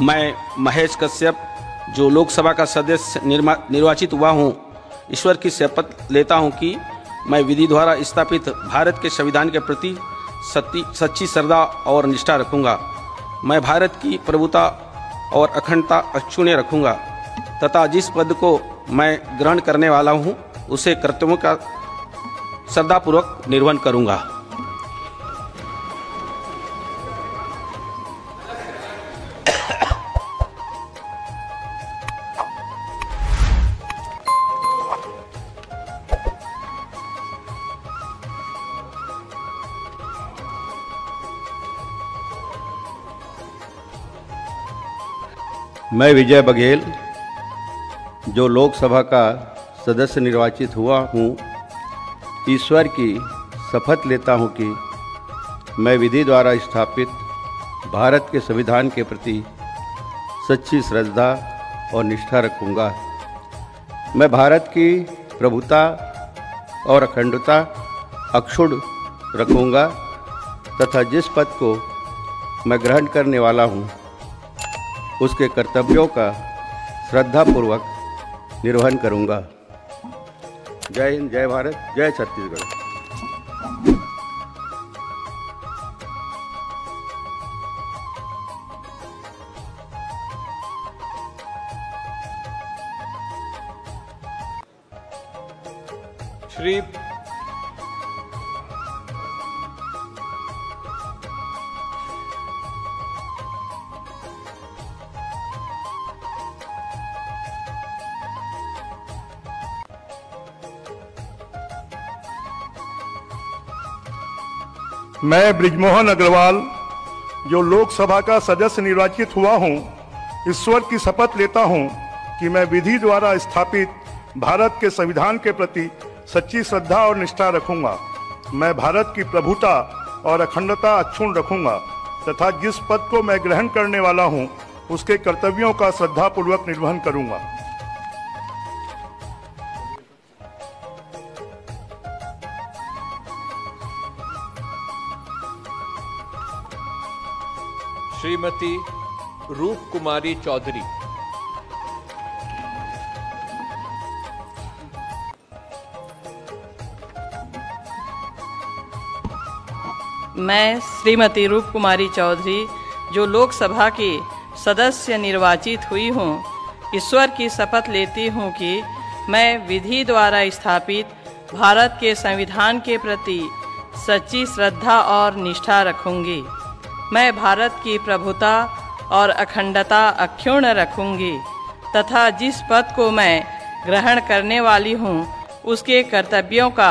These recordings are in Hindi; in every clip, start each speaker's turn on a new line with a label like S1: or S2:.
S1: मैं महेश कश्यप, जो लोकसभा का सदस्य निर्वाचित हुआ हूँ, ईश्वर की शपथ लेता हूँ कि मैं विधि द्वारा स्थापित भारत के संविधान के प्रति सच्ची श्रद्धा और निष्ठा रखूँगा। मैं भारत की प्रभुता और अखंडता अक्षुण्य रखूँगा तथा जिस पद को मैं ग्रहण करने वाला हूँ उसे कर्तव्यों का श्रद्धापूर्वक निर्वहन करूँगा।
S2: मैं विजय बघेल, जो लोकसभा का सदस्य निर्वाचित हुआ हूँ, ईश्वर की शपथ लेता हूँ कि मैं विधि द्वारा स्थापित भारत के संविधान के प्रति सच्ची श्रद्धा और निष्ठा रखूँगा। मैं भारत की प्रभुता और अखंडता अक्षुण्ण रखूँगा तथा जिस पद को मैं ग्रहण करने वाला हूँ उसके कर्तव्यों का श्रद्धापूर्वक निर्वहन करूँगा। जय हिंद, जय भारत, जय छत्तीसगढ़।
S3: श्री
S4: मैं बृजमोहन अग्रवाल, जो लोकसभा का सदस्य निर्वाचित हुआ हूँ, ईश्वर की शपथ लेता हूँ कि मैं विधि द्वारा स्थापित भारत के संविधान के प्रति सच्ची श्रद्धा और निष्ठा रखूँगा। मैं भारत की प्रभुता और अखंडता अक्षुण्ण रखूँगा तथा जिस पद को मैं ग्रहण करने वाला हूँ उसके कर्तव्यों का श्रद्धापूर्वक निर्वहन करूँगा।
S3: श्रीमती रूप कुमारी चौधरी।
S5: मैं श्रीमती रूप कुमारी चौधरी, जो लोकसभा की सदस्य निर्वाचित हुई हूँ, ईश्वर की शपथ लेती हूँ कि मैं विधि द्वारा स्थापित भारत के संविधान के प्रति सच्ची श्रद्धा और निष्ठा रखूँगी। मैं भारत की प्रभुता और अखंडता अक्षुण्ण रखूँगी तथा जिस पद को मैं ग्रहण करने वाली हूँ उसके कर्तव्यों का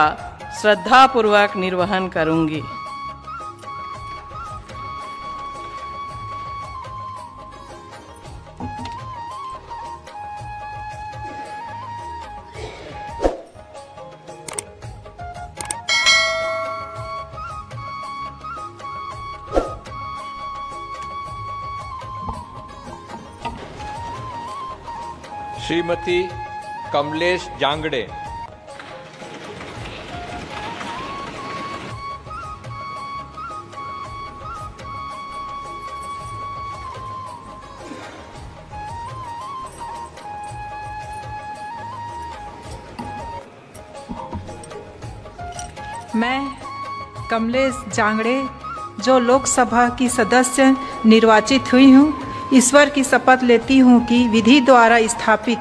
S5: श्रद्धापूर्वक निर्वहन करूँगी।
S3: श्रीमती कमलेश जांगड़े।
S6: मैं कमलेश जांगड़े, जो लोकसभा की सदस्य निर्वाचित हुई हूँ, ईश्वर की शपथ लेती हूँ कि विधि द्वारा स्थापित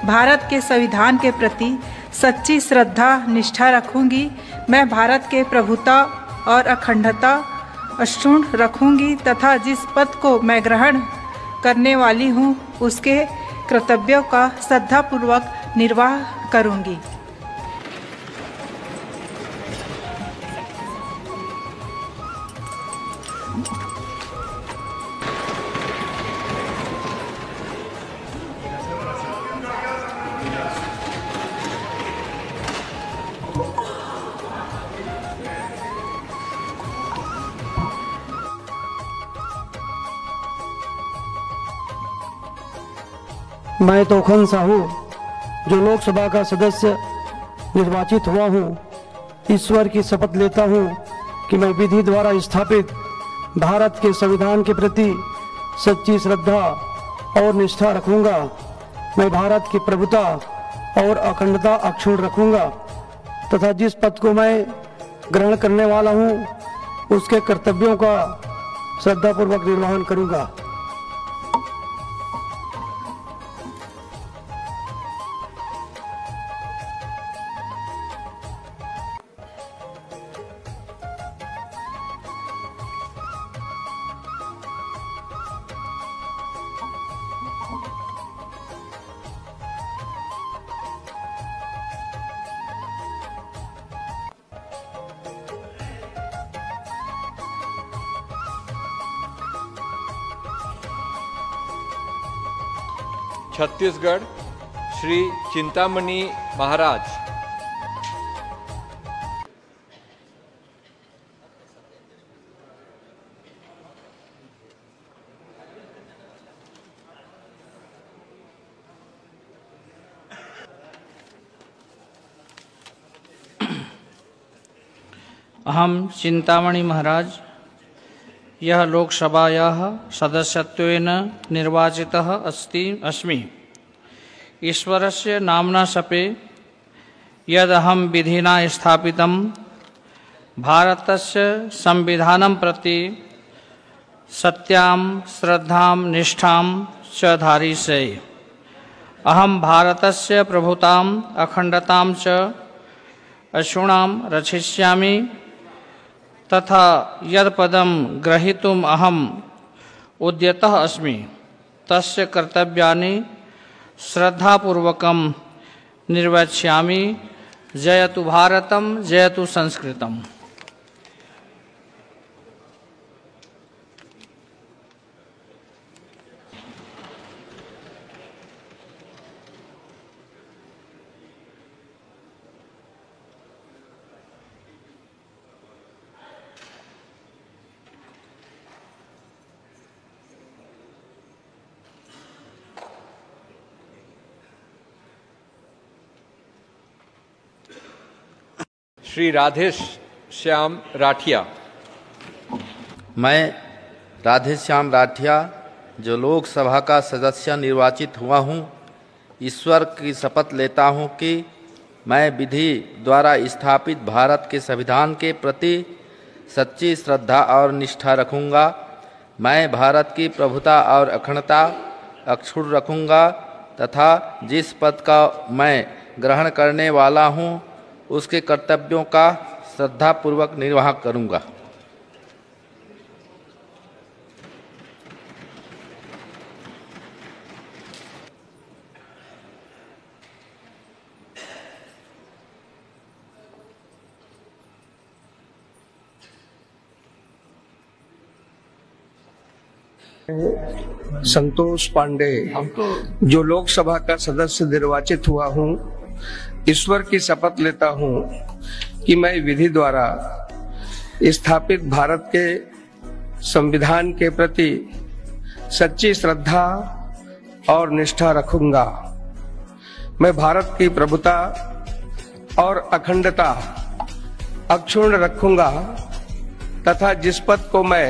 S6: भारत के संविधान के प्रति सच्ची श्रद्धा निष्ठा रखूँगी। मैं भारत के प्रभुता और अखंडता अक्षुण्ण रखूँगी तथा जिस पद को मैं ग्रहण करने वाली हूँ उसके कर्तव्यों का श्रद्धापूर्वक निर्वाह करूँगी।
S7: मैं तोखन साहू, जो लोकसभा का सदस्य निर्वाचित हुआ हूँ, ईश्वर की शपथ लेता हूँ कि मैं विधि द्वारा स्थापित भारत के संविधान के प्रति सच्ची श्रद्धा और निष्ठा रखूंगा। मैं भारत की प्रभुता और अखंडता अक्षुण्ण रखूंगा तथा जिस पद को मैं ग्रहण करने वाला हूं उसके कर्तव्यों का श्रद्धापूर्वक निर्वहन करूंगा।
S3: छत्तीसगढ़ श्री चिंतामणि महाराज।
S8: अहम चिंतामणि महाराज यह लोकसभायाः सदस्यत्वेन निर्वाचितः अस्मि। ईश्वरस्य नाम्ना शपे यदहं विधिना स्थापितं भारतस्य संविधानं प्रति सत्यां श्रद्धां निष्ठां च धारयिष्ये। अहं भारतस्य प्रभुताम् अखण्डतां च अक्षुण्णां रक्षिष्यामि तथा यत्पदं ग्रहीतुम् अहम् उद्यतः अस्मि तस्य कर्तव्यानि श्रद्धापूर्वकं निर्वक्ष्यामि। जयतु भारतं जयतु संस्कृतम्।
S3: श्री राधे श्याम राठिया।
S9: मैं राधे श्याम राठिया जो लोकसभा का सदस्य निर्वाचित हुआ हूँ, ईश्वर की शपथ लेता हूँ कि मैं विधि द्वारा स्थापित भारत के संविधान के प्रति सच्ची श्रद्धा और निष्ठा रखूँगा। मैं भारत की प्रभुता और अखंडता अक्षुण्ण रखूँगा तथा जिस पद का मैं ग्रहण करने वाला हूँ उसके कर्तव्यों का श्रद्धापूर्वक निर्वाह करूँगा।
S10: संतोष पांडे जो लोकसभा का सदस्य निर्वाचित हुआ हूँ, ईश्वर की शपथ लेता हूँ कि मैं विधि द्वारा स्थापित भारत के संविधान के प्रति सच्ची श्रद्धा और निष्ठा रखूंगा। मैं भारत की प्रभुता और अखंडता अक्षुण्ण रखूंगा तथा जिस पद को मैं